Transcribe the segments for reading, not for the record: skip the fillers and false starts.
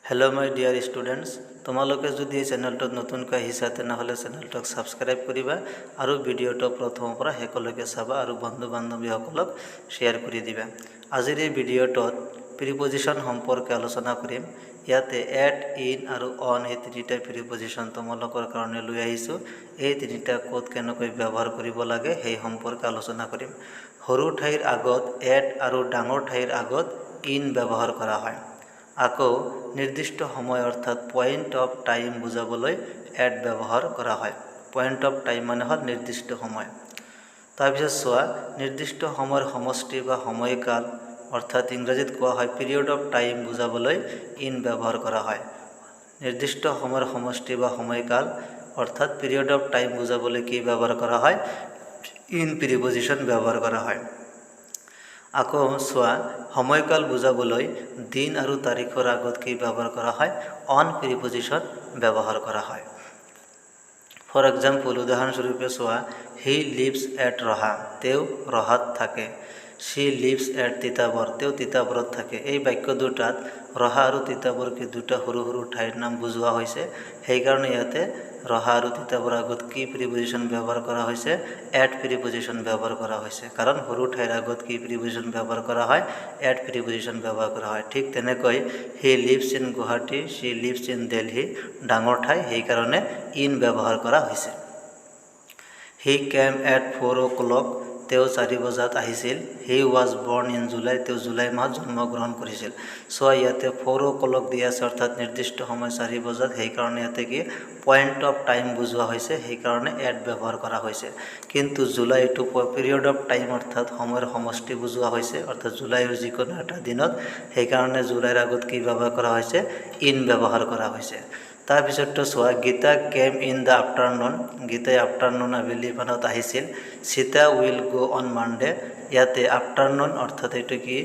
Hello my dear students तुम्हारे जो channel नतुनक आसा तेनहले चैनल सबसक्राइब करिबा और भिडिओ प्रथम पर शेषলৈকে चाबा और बंधु बान्धवी शेयर कर दिबा। आजिर এই ভিডিওত প্রিপজিশন সম্পর্কে আলোচনা করিম। ইয়াতে এট ইন और অন এই তিনিটা প্রিপজিশন তোমালোকৰ কাৰণে লৈ আহিছো। এই তিনিটা ক'ত কেনেকৈ ব্যৱহাৰ কৰিব লাগে সেই সম্পৰ্কে আলোচনা কৰিম। সৰু ঠাইৰ আগত এট আৰু ডাঙৰ ঠাইৰ আগত ইন ব্যৱহাৰ কৰা হয়। আকৌ निर्दिष्ट समय अर्थात पॉइंट अफ टाइम बुझाबले एट व्यवहार करा है। पॉइंट अफ टाइम माने हल निर्दिष्ट समय। तारपिছত चोৱা निर्दिष्ट समय समष्टि बा সময়কাল अर्थात इंग्राजीत कोৱা হয় पिरियड अफ टाइम बुझाबले इन व्यवहार करा है। निर्दिष्ट समय समष्टि बा সময়কাল अर्थात पिरियड अफ टाइम बुझाबले कि व्यवहार करा है इन प्रिपोजिशन व्यवहार करा है। আকৌ চোৱা সময়কাল বুঝাবলৈ दिन और तारीखर आगत कि व्यवहार करा है ऑन प्रिपोजिशन व्यवहार करा है। फॉर एग्जाम्पल उदाहरणस्वरूपे चोৱা हि लिव्स एट रहा तेव रहात थाके। शी लिव्स एट तिताबर तेव तिताबरत थाके। এই বাক্য দুটাত रहा और तिताबर के दुटा सरू सरू ठाইৰ नाम बुझोৱা হৈছে। সেইকাৰণে ইয়াতে रहा और तिताबर आगत कि प्रिपोजिशन व्यवहार करा হৈছে एट प्रिपोजिशन व्यवहार करा হৈছে। कारण सरू ठाইৰ आगत कि प्रिपोजिशन व्यवहार करा হয় एट प्रिपोजिशन व्यवहार करा হয়। ठीक तेनेকৈ he lives in Guwahati she lives in Delhi डाঙৰ ঠাই সেইকাৰণে इन व्यवहार करा হৈছে। हि केम एट 4 o'clock तेव 4 बजात आहिছিল। हि वाज बर्न इन जुलाई तेव जुलाई माहत जन्मग्रहण करिছিল। सो याते 4 o'clock दिया আছে अर्थात निर्दिष्ट समय 4 बजात সেইকাৰণে याते कि पॉइंट अफ टाइम बुझोৱা হৈছে সেইকাৰণে एट व्यवहार करा হৈছে। किन्तु जुलाई टू पिरियड अफ टाइम अर्थात समयर समष्टि बुझोৱা হৈছে अर्थात जुलाइर जिकोनो এটা দিনত সেইকাৰণে जुलाइर आगत कि व्यवहार करा হৈছে इन व्यवहार करा হৈছে। तारपिছত चोৱা Gita came in the afternoon गीताई आफ्टारनुन आवेली माনত आहिছিল। Sita will go on Monday याते आफ्टारनुन अर्थात एटु कि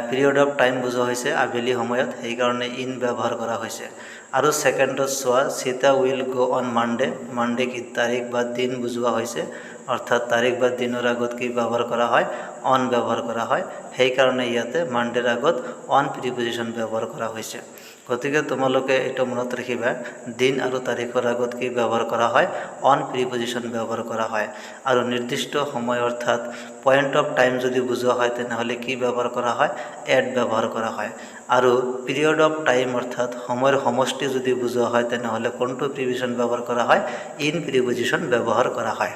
पिरियड अफ टाइम बुझोৱা হৈছে आवेली সময়ত সেইকাৰণে इन व्यवहार करा হৈছে। और सेकेंडत चोৱা सीता उइल गो ऑन मानडे मानडे कि तारीख बा दिन बुझोৱা হৈছে अर्थात तारीख बा दिनर आगत कि व्यवहार करा হয় ऑन व्यवहार करा হয় সেইকাৰণে ইয়াতে मानडेर आगत ऑन प्रिपोजिशन व्यवहार करा হৈছে। गतिके तुम्हारे ये मनत रखिबा दिन और तारीखर आगत कि व्यवहार करा है ऑन प्रिपोजिशन व्यवहार करा है। और निर्दिष्ट समय अर्थात पॉइंट अफ टाइम यदि बुझोৱা है तेनहले कि व्यवहार करा है एट व्यवहार करा है। और पिरियड अफ टाइम अर्थात समयर समष्टि यदि बुझोৱা है तेनहले कोनটো प्रिपोजिशन व्यवहार करा है इन प्रिपोजिशन व्यवहार करा है।